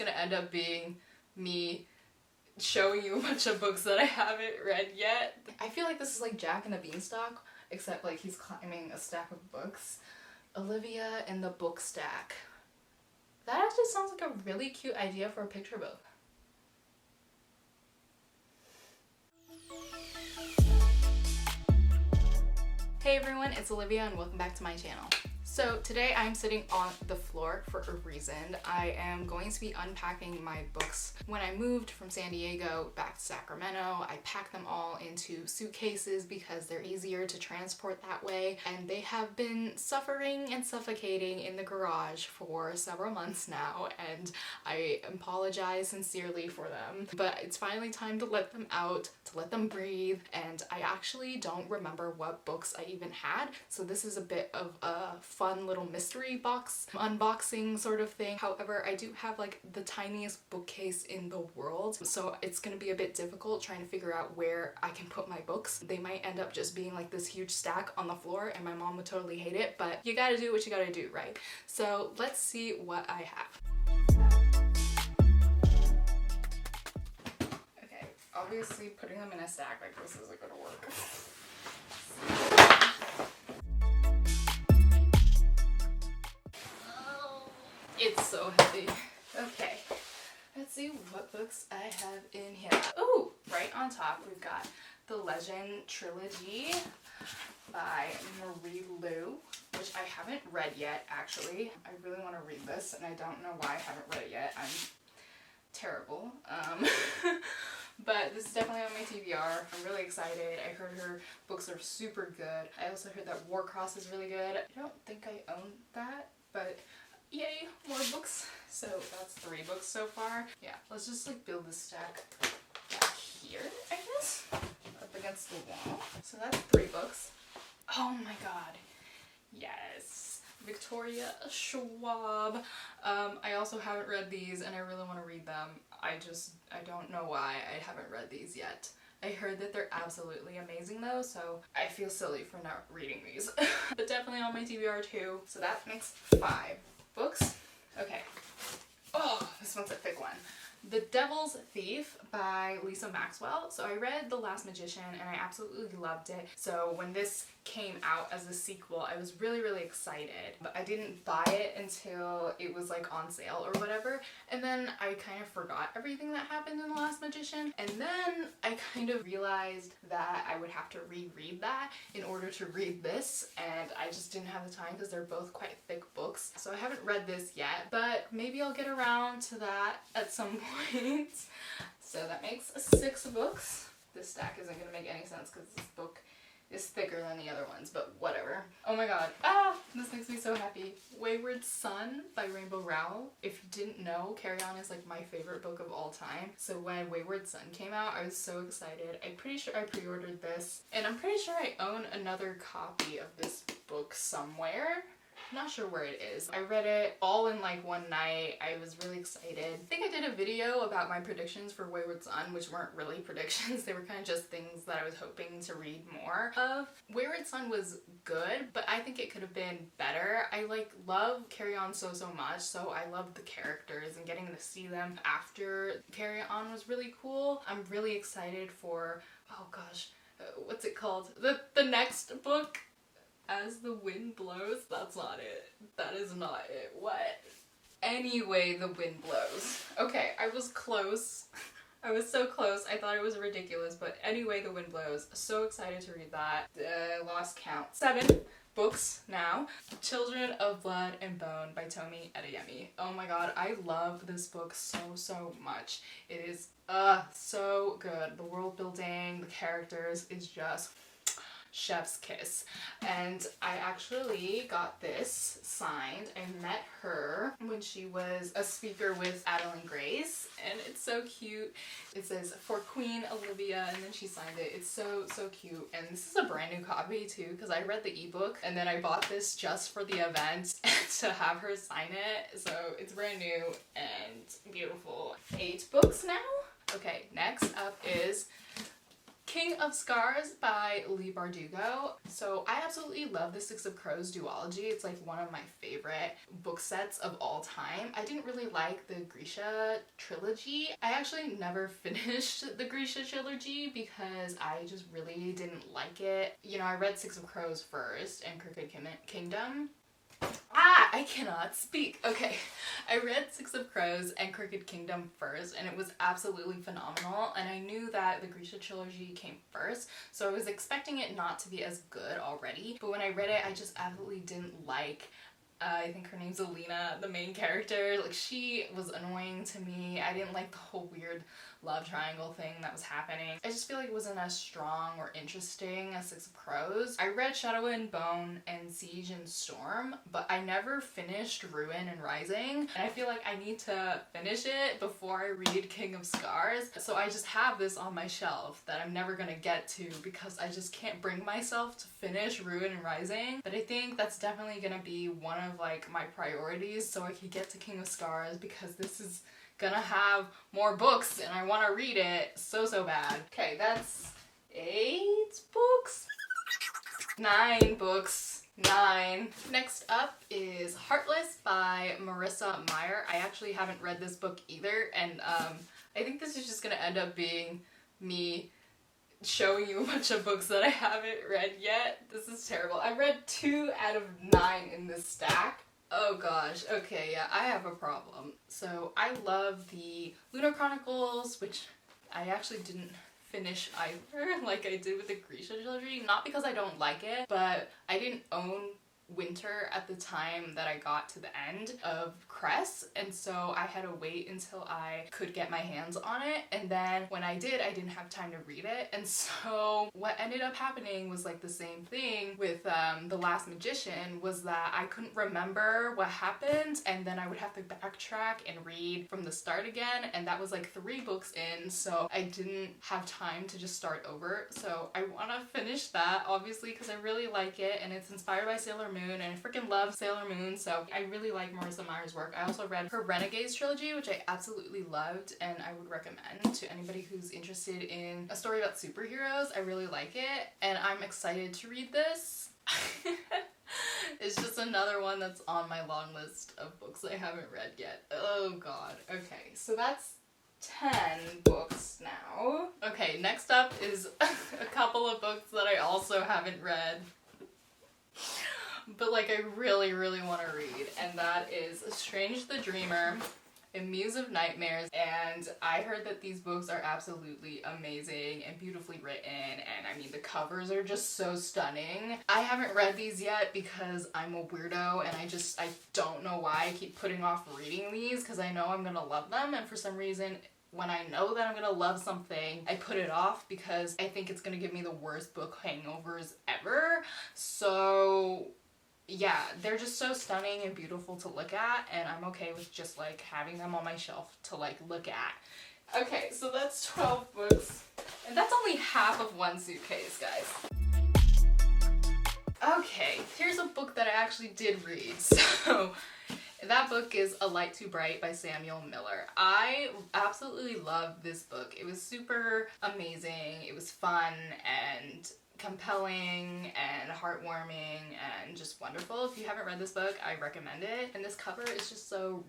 gonna end up being me showing you a bunch of books that I haven't read yet. I feel like this is like Jack and the Beanstalk, except like he's climbing a stack of books. Olivia and the Bookstack. That actually sounds like a really cute idea for a picture book. Hey everyone, it's Olivia and welcome back to my channel. So today I'm sitting on the floor for a reason. I am going to be unpacking my books. When I moved from San Diego back to Sacramento, I packed them all into suitcases because they're easier to transport that way, and they have been suffering and suffocating in the garage for several months now, and I apologize sincerely for them. But it's finally time to let them out, to let them breathe, and I actually don't remember what books I even had, so this is a bit of a fun little mystery box unboxing sort of thing. However, I do have like the tiniest bookcase in the world, so it's gonna be a bit difficult trying to figure out where I can put my books. They might end up just being like this huge stack on the floor and my mom would totally hate it, but you gotta do what you gotta do, right? So let's see what I have. Okay, obviously putting them in a stack like this isn't gonna work. It's so heavy. Okay, let's see what books I have in here. Oh, right on top we've got the Legend Trilogy by Marie Lu, which I haven't read yet actually. I really want to read this and I don't know why I haven't read it yet. I'm terrible. But this is definitely on my TBR. I'm really excited. I heard her books are super good. I also heard that Workwear Cross is really good. I don't think I own that, but yay, more books. So that's 3 books so far. Yeah, let's just like build this stack back here, I guess, up against the wall. So that's 3 books. Oh my god, yes, Victoria Schwab. I also haven't read these and I really want to read them. I don't know why I haven't read these yet. I heard that they're absolutely amazing though, so I feel silly for not reading these. But definitely on my TBR too. So that makes 5 books. Okay. Oh, this one's a thick one. The Devil's Thief by Maxwell. So I read The Last Magician and I absolutely loved it. So when this came out as a sequel, I was really, really excited. But I didn't buy it until it was like on sale or whatever. And then I kind of forgot everything that happened in The Last Magician. And then I kind of realized that I would have to reread that in order to read this. And I just didn't have the time because they're both quite thick books. So I haven't read this yet, but maybe I'll get around to that at some point. So that makes 6 books. This stack isn't going to make any sense because this book is thicker than the other ones, but whatever. Oh my god. Ah! This makes me so happy. Wayward Son by Rowell. If you didn't know, Carry On is like my favorite book of all time. So when Wayward Son came out, I was so excited. I'm pretty sure I pre-ordered this, and I'm pretty sure I own another copy of this book somewhere. Not sure where it is. I read it all in like one night. I was really excited. I think I did a video about my predictions for Wayward Son, which weren't really predictions. They were kind of just things that I was hoping to read more of. Wayward Son was good, but I think it could have been better. I like love Carry On so much, so I loved the characters and getting to see them after Carry On was really cool. I'm really excited for, oh gosh, what's it called? The next book. As the Wind Blows? That's not it. That is not it. What? Anyway, the Wind Blows. Okay, I was close. I was so close. I thought it was ridiculous, but Anyway, the Wind Blows. So excited to read that. Lost count. 7 books now. Children of Blood and Bone by Tomi Adeyemi. Oh my god, I love this book so much. It is so good. The world building, the characters is just chef's kiss. And I actually got this signed. I met her when she was a speaker with Adeline Grace, and it's so cute. It says, "For Queen Olivia," and then she signed it. It's so cute. And this is a brand new copy too, because I read the ebook and then I bought this just for the event to have her sign it. So it's brand new and beautiful. 8 books now. Okay, next up is King of Scars by Leigh Bardugo. So I absolutely love the Six of Crows duology. It's like one of my favorite book sets of all time. I didn't really like the Grisha trilogy. I actually never finished the Grisha trilogy because I just really didn't like it. You know, I read Six of Crows first and Crooked Kingdom. I cannot speak. Okay, I read Six of Crows and Crooked Kingdom first, and it was absolutely phenomenal, and I knew that the Grisha trilogy came first, so I was expecting it not to be as good already, but when I read it, I just absolutely didn't like I think her name's Alina, the main character. Like, she was annoying to me. I didn't like the whole weird love triangle thing that was happening. I just feel like it wasn't as strong or interesting as Six of Crows. I read Shadow and Bone and Siege and Storm, but I never finished Ruin and Rising, and I feel like I need to finish it before I read King of Scars. So I just have this on my shelf that I'm never gonna get to because I just can't bring myself to finish Ruin and Rising. But I think that's definitely gonna be one of like my priorities so I can get to King of Scars because this is gonna have more books and I want to read it so bad. Okay, that's 8 books? 9 books. 9. Next up is Heartless by Marissa Meyer. I actually haven't read this book either, and I think this is just gonna end up being me showing you a bunch of books that I haven't read yet. This is terrible. I read 2 out of 9 in this stack. Oh gosh, okay, yeah, I have a problem. So I love the Lunar Chronicles, which I actually didn't finish either, like I did with the Grisha trilogy. Not because I don't like it, but I didn't own Winter at the time that I got to the end of Cress, and so I had to wait until I could get my hands on it, and then when I did, I didn't have time to read it, and so what ended up happening was like the same thing with The Last Magician, was that I couldn't remember what happened, and then I would have to backtrack and read from the start again, and that was like 3 books in, so I didn't have time to just start over. So I want to finish that, obviously, because I really like it, and it's inspired by Sailor Moon, and I freaking love Sailor Moon, so I really like Marissa Meyer's work. I also read her Renegades trilogy, which I absolutely loved, and I would recommend to anybody who's interested in a story about superheroes. I really like it, and I'm excited to read this. It's just another one that's on my long list of books I haven't read yet. Oh god. Okay, so that's 10 books now. Okay, next up is a couple of books that I also haven't read, but like I really want to read, and that is Strange the Dreamer and Muse of Nightmares, and I heard that these books are absolutely amazing and beautifully written, and I mean the covers are just so stunning. I haven't read these yet because I'm a weirdo and I don't know why I keep putting off reading these because I know I'm gonna love them, and for some reason when I know that I'm gonna love something, I put it off because I think it's gonna give me the worst book hangovers ever. So yeah, they're just so stunning and beautiful to look at, and I'm okay with just like having them on my shelf to like look at. Okay, so that's 12 books, and that's only half of one suitcase, guys. Okay, here's a book that I actually did read. So that book is A Light Too Bright by Samuel Miller. I absolutely loved this book. It was super amazing. It was fun and compelling and heartwarming and just wonderful. If you haven't read this book, I recommend it. And this cover is just so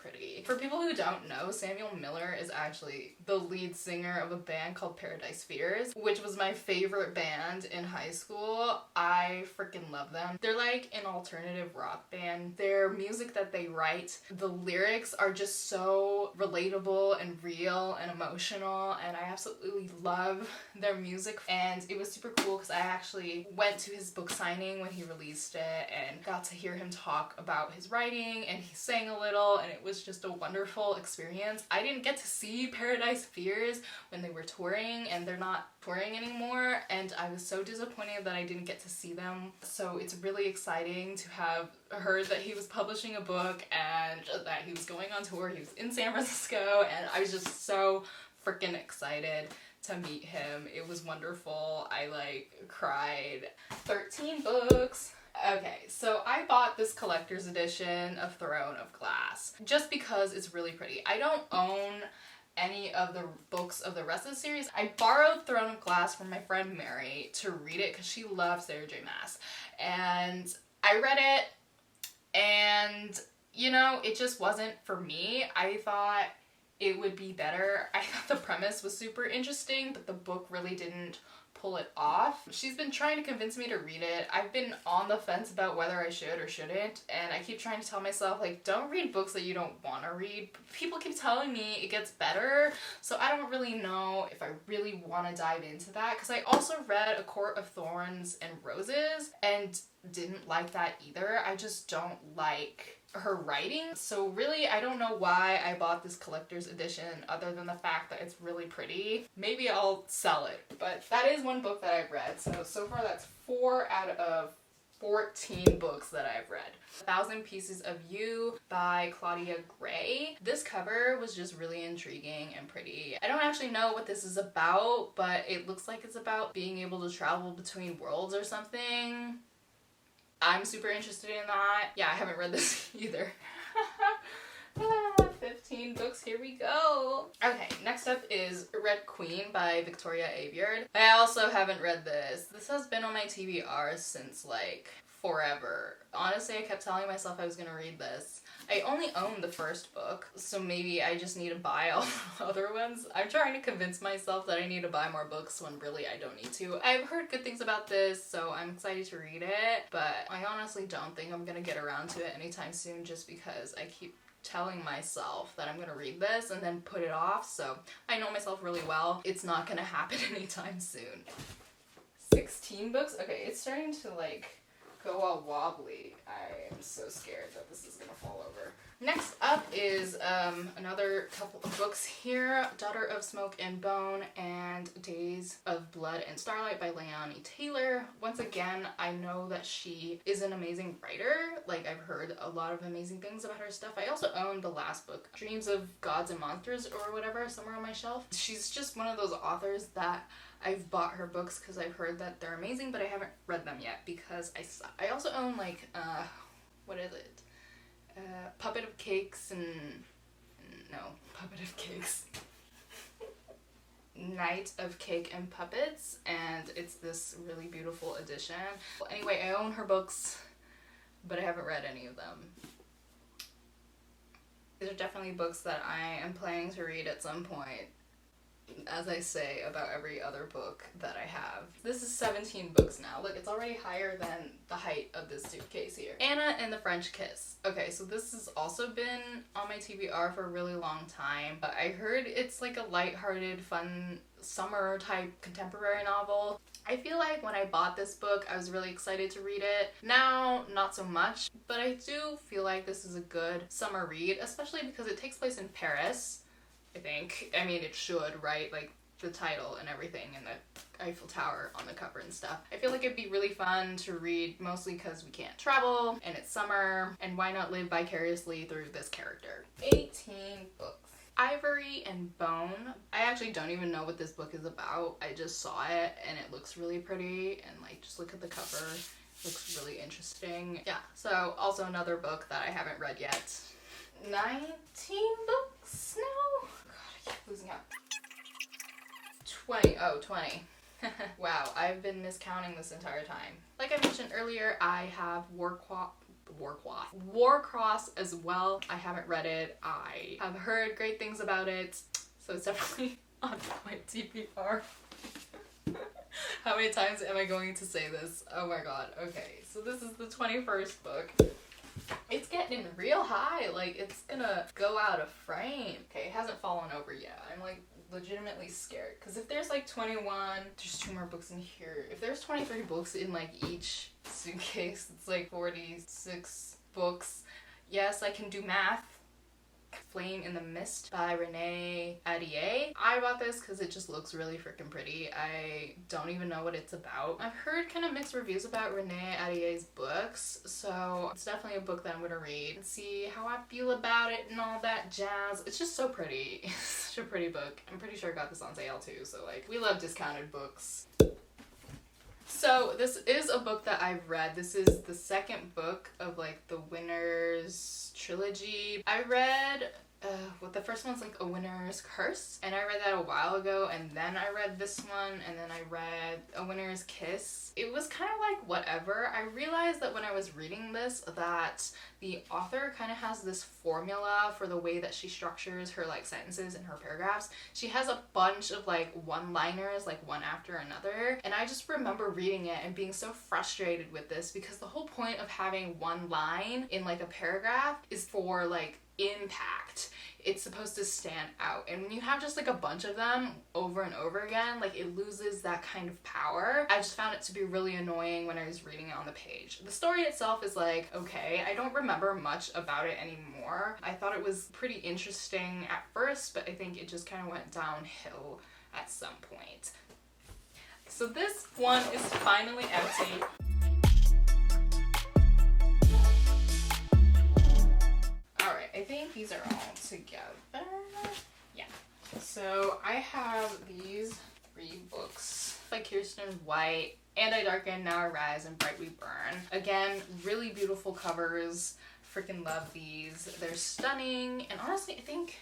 pretty. For people who don't know, Samuel Miller is actually the lead singer of a band called Paradise Fears, which was my favorite band in high school. I freaking love them. They're like an alternative rock band. Their music that they write, the lyrics are just so relatable and real and emotional, and I absolutely love their music. And it was super cool because I actually went to his book signing when he released it and got to hear him talk about his writing, and he sang a little, and it was just a wonderful experience. I didn't get to see Paradise Fears when they were touring, and they're not touring anymore, and I was so disappointed that I didn't get to see them. So it's really exciting to have heard that he was publishing a book and that he was going on tour. He was in San Francisco, and I was just so freaking excited to meet him. It was wonderful. I like cried. 13 books. Okay, so I bought this collector's edition of Throne of Glass just because it's really pretty. I don't own any of the books of the rest of the series. I borrowed Throne of Glass from my friend Mary to read it because she loves Sarah J Maas. And I read it, and you know, it just wasn't for me. I thought it would be better. I thought the premise was super interesting, but the book really didn't pull it off. She's been trying to convince me to read it. I've been on the fence about whether I should or shouldn't, and I keep trying to tell myself, like, don't read books that you don't want to read. People keep telling me it gets better, so I don't really know if I really want to dive into that, because I also read A Court of Thorns and Roses and didn't like that either. I just don't like her writing. So really, I don't know why I bought this collector's edition other than the fact that it's really pretty. Maybe I'll sell it, but that is one book that I've read. So far that's 4 out of 14 books that I've read. 1,000 Pieces of You by Claudia Gray. This cover was just really intriguing and pretty. I don't actually know what this is about, but it looks like it's about being able to travel between worlds or something. I'm super interested in that. Yeah, I haven't read this either. 15 books, here we go. Okay, next up is Red Queen by Victoria Aveyard. I also haven't read this. This has been on my TBR since like forever. Honestly, I kept telling myself I was gonna read this. I only own the first book, so maybe I just need to buy all the other ones. I'm trying to convince myself that I need to buy more books when really I don't need to. I've heard good things about this, so I'm excited to read it, but I honestly don't think I'm gonna get around to it anytime soon just because I keep telling myself that I'm gonna read this and then put it off, so I know myself really well. It's not gonna happen anytime soon. 16 books? Okay, it's starting to like go all wobbly. I am so scared that this is gonna fall over. Next up is another couple of books here. Daughter of Smoke and Bone and Days of Blood and Starlight by Leonie Taylor. Once again, I know that she is an amazing writer. Like, I've heard a lot of amazing things about her stuff. I also own the last book, Dreams of Gods and Monsters or whatever, somewhere on my shelf. She's just one of those authors that I've bought her books because I've heard that they're amazing, but I haven't read them yet because I suck. I also own like, what is it? Puppet of Cakes and... no, Puppet of Cakes. Night of Cake and Puppets, and it's this really beautiful edition. Well, anyway, I own her books, but I haven't read any of them. These are definitely books that I am planning to read at some point, as I say about every other book that I have. This is 17 books now. Look, it's already higher than the height of this suitcase here. Anna and the French Kiss. Okay, so this has also been on my TBR for a really long time. But I heard it's like a lighthearted, fun, summer type contemporary novel. I feel like when I bought this book, I was really excited to read it. Now, not so much, but I do feel like this is a good summer read, especially because it takes place in Paris, I think. I mean, it should, right? Like, the title and everything and the Eiffel Tower on the cover and stuff. I feel like it'd be really fun to read, mostly because we can't travel, and it's summer, and why not live vicariously through this character? 18 books. Ivory and Bone. I actually don't even know what this book is about. I just saw it, and it looks really pretty, and like, just look at the cover. It looks really interesting. Yeah, so also another book that I haven't read yet. 19 books now? God, I keep losing out. 20. Oh, 20. Wow, I've been miscounting this entire time. Like I mentioned earlier, I have War Cross as well. I haven't read it. I have heard great things about it, so it's definitely on my TBR. How many times am I going to say this? Oh my god. Okay, so this is the 21st book. It's getting real high, like it's gonna go out of frame. Okay, it hasn't fallen over yet. I'm like legitimately scared, because if there's like 21, there's 2 more books in here. If there's 23 books in like each suitcase, it's like 46 books. Yes, I can do math. Flame in the Mist by Renegades. I bought this because it just looks really freaking pretty. I don't even know what it's about. I've heard kind of mixed reviews about Renegades' books, so it's definitely a book that I'm gonna read and see how I feel about it and all that jazz. It's just so pretty. It's such a pretty book. I'm pretty sure I got this on sale too, so like, we love discounted books. So this is a book that I've read. This is the second book of like the Winner's Trilogy. I read Well, the first one's like A Winner's Curse, and I read that a while ago, and then I read this one, and then I read A Winner's Kiss. It was kind of like whatever. I realized that when I was reading this that the author kind of has this formula for the way that she structures her like sentences in her paragraphs. She has a bunch of like one-liners, like one after another, and I just remember reading it and being so frustrated with this because the whole point of having one line in like a paragraph is for like impact. It's supposed to stand out, and when you have just like a bunch of them over and over again, like it loses that kind of power. I just found it to be really annoying when I was reading it on the page. The story itself is like okay. I don't remember much about it anymore. I thought it was pretty interesting at first, but I think it just kind of went downhill at some point. So this one is finally empty. I think these are all together. Yeah. So I have these 3 books by Kirsten White. And I Darken, Now I Rise, and Bright We Burn. Again, really beautiful covers. Freaking love these. They're stunning. And honestly, I think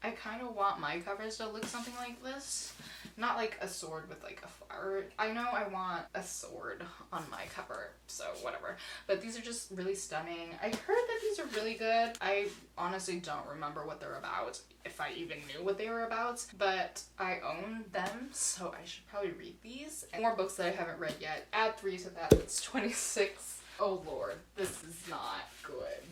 I kind of want my covers to look something like this. Not like a sword with like a flower. I know I want a sword on my cover, so whatever. But these are just really stunning. I heard that these are really good. I honestly don't remember what they're about, if I even knew what they were about. But I own them, so I should probably read these. And more books that I haven't read yet. Add 3 to that, it's 26. Oh lord, this is not good.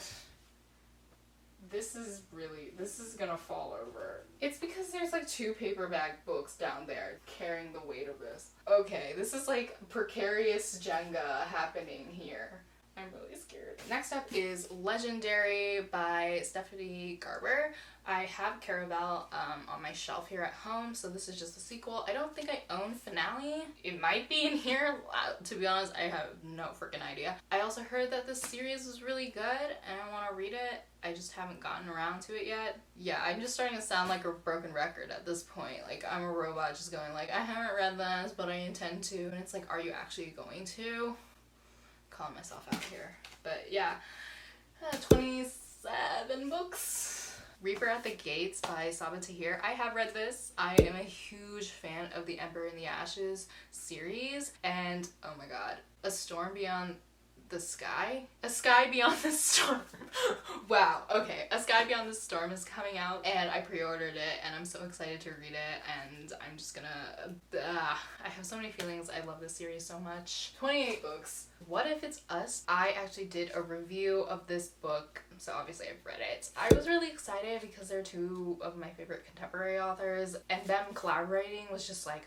This is gonna fall over. It's because there's like 2 paperback books down there carrying the weight of this. Okay, this is like precarious Jenga happening here. I'm really scared. Next up is Legendary by Stephanie Garber. I have Caraval on my shelf here at home, so this is just a sequel. I don't think I own Finale. It might be in here. To be honest, I have no freaking idea. I also heard that this series is really good, and I want to read it. I just haven't gotten around to it yet. Yeah, I'm just starting to sound like a broken record at this point. Like, I'm a robot just going like, I haven't read this, but I intend to. And it's like, are you actually going to? Calling myself out here. But yeah, 27 books. Reaper at the Gates by Saba Tahir. I have read this. I am a huge fan of the Ember in the Ashes series. And oh my god, A Storm Beyond the Sky? A Sky Beyond the Storm. Wow, okay. A Sky Beyond the Storm is coming out, and I pre-ordered it, and I'm so excited to read it, and I'm just gonna... I have so many feelings. I love this series so much. 28 books. What If It's Us? I actually did a review of this book, so obviously I've read it. I was really excited because they're 2 of my favorite contemporary authors, and them collaborating was just like,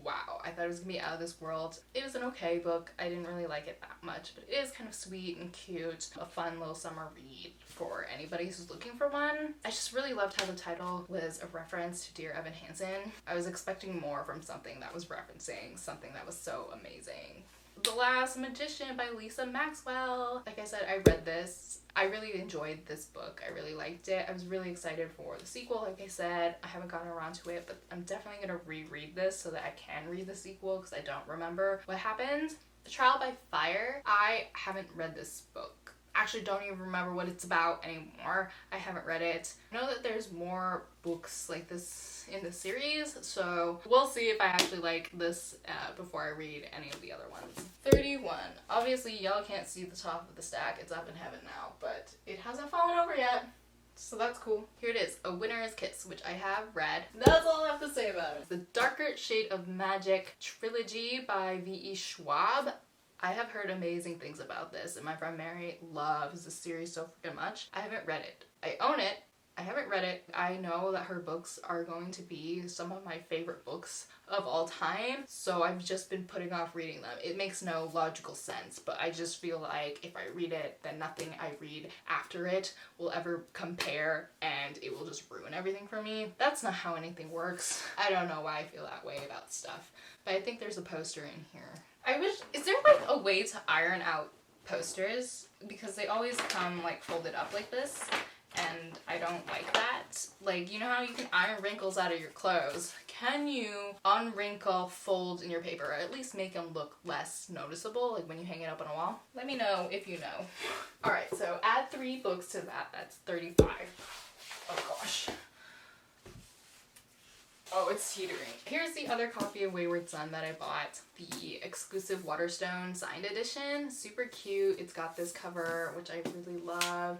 wow, I thought it was gonna be out of this world. It was an okay book. I didn't really like it that much, but it is kind of sweet and cute. A fun little summer read for anybody who's looking for one. I just really loved how the title was a reference to Dear Evan Hansen. I was expecting more from something that was referencing something that was so amazing. The Last Magician by Lisa Maxwell. Like I said, I read this. I really enjoyed this book. I really liked it. I was really excited for the sequel. Like I said, I haven't gotten around to it, but I'm definitely going to reread this so that I can read the sequel because I don't remember what happened. The Trial by Fire. I haven't read this book. Actually don't even remember what it's about anymore. I haven't read it. I know that there's more books like this in the series, so we'll see if I actually like this before I read any of the other ones. 31. Obviously y'all can't see the top of the stack. It's up in heaven now, but it hasn't fallen over yet. So that's cool. Here it is, A Winner's Kiss, which I have read. That's all I have to say about it. The Darker Shade of Magic Trilogy by V.E. Schwab. I have heard amazing things about this, and my friend Mary loves this series so freaking much. I haven't read it. I own it. I haven't read it. I know that her books are going to be some of my favorite books of all time, so I've just been putting off reading them. It makes no logical sense, but I just feel like if I read it, then nothing I read after it will ever compare, and it will just ruin everything for me. That's not how anything works. I don't know why I feel that way about stuff, but I think there's a poster in here. I wish, is there like a way to iron out posters? Because they always come like folded up like this, and I don't like that. Like, you know how you can iron wrinkles out of your clothes? Can you unwrinkle folds in your paper, or at least make them look less noticeable, like when you hang it up on a wall? Let me know if you know. Alright, so add 3 books to that. That's 35. Oh gosh. Oh, it's teetering. Here's the other copy of Wayward Son that I bought. The exclusive Waterstone signed edition. Super cute. It's got this cover, which I really love.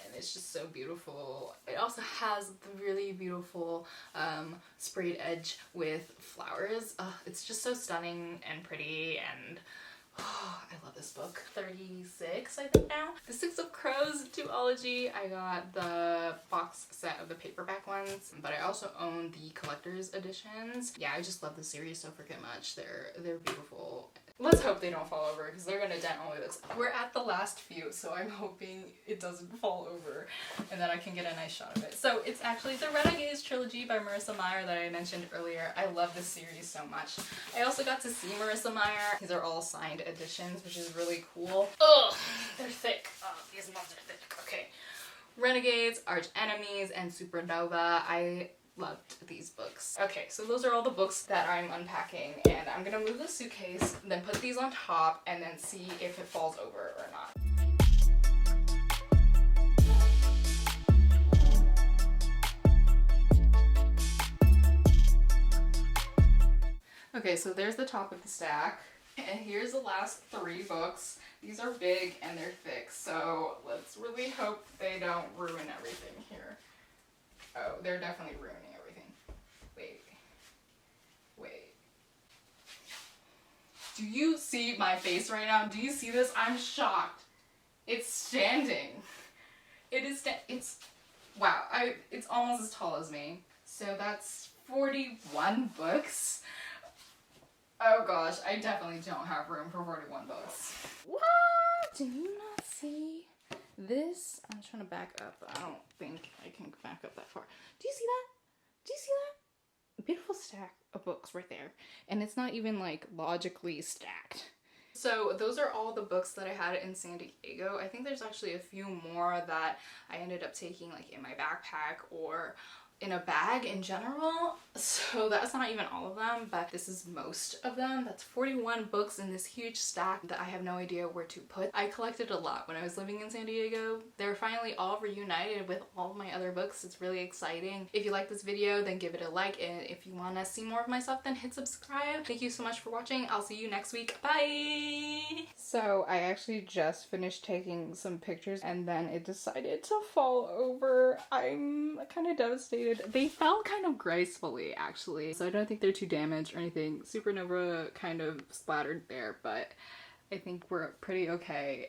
And it's just so beautiful. It also has the really beautiful sprayed edge with flowers. It's just so stunning and pretty, and I love this book. 36, I think now. The Six of Crows duology. I got the box set of the paperback ones, but I also own the collector's editions. Yeah, I just love the series so freaking much. They're beautiful. Let's hope they don't fall over because they're gonna dent all my books. We're at the last few, so I'm hoping it doesn't fall over and that I can get a nice shot of it. So it's actually the Renegades trilogy by Marissa Meyer that I mentioned earlier. I love this series so much. I also got to see Marissa Meyer. These are all signed editions, which is really cool. Ugh, they're thick. Oh, these ones are thick. Okay. Renegades, Arch Enemies, and Supernova. I loved these books. Okay, so those are all the books that I'm unpacking, and I'm gonna move the suitcase, then put these on top, and then see if it falls over or not. Okay, so there's the top of the stack, and here's the last 3 books. These are big and they're thick, so let's really hope they don't ruin everything here. Oh, they're definitely ruining everything. Wait. Do you see my face right now? Do you see this? I'm shocked. It's standing. It's wow, it's almost as tall as me. So that's 41 books. Oh gosh, I definitely don't have room for 41 books. What? Do you not see this? I'm trying to back up. I don't think I can back up that far. Do you see that? Do you see that? Beautiful stack of books right there. And it's not even like logically stacked. So those are all the books that I had in San Diego. I think there's actually a few more that I ended up taking like in my backpack or in a bag in general, so that's not even all of them, but this is most of them. That's 41 books in this huge stack that I have no idea where to put. I collected a lot when I was living in San Diego. They're finally all reunited with all of my other books. It's really exciting. If you like this video, then give it a like, and if you want to see more of my stuff, then hit subscribe. Thank you so much for watching. I'll see you next week. Bye! So I actually just finished taking some pictures and then it decided to fall over. I'm kind of devastated. They fell kind of gracefully actually, so I don't think they're too damaged or anything. Supernova kind of splattered there, but I think we're pretty okay.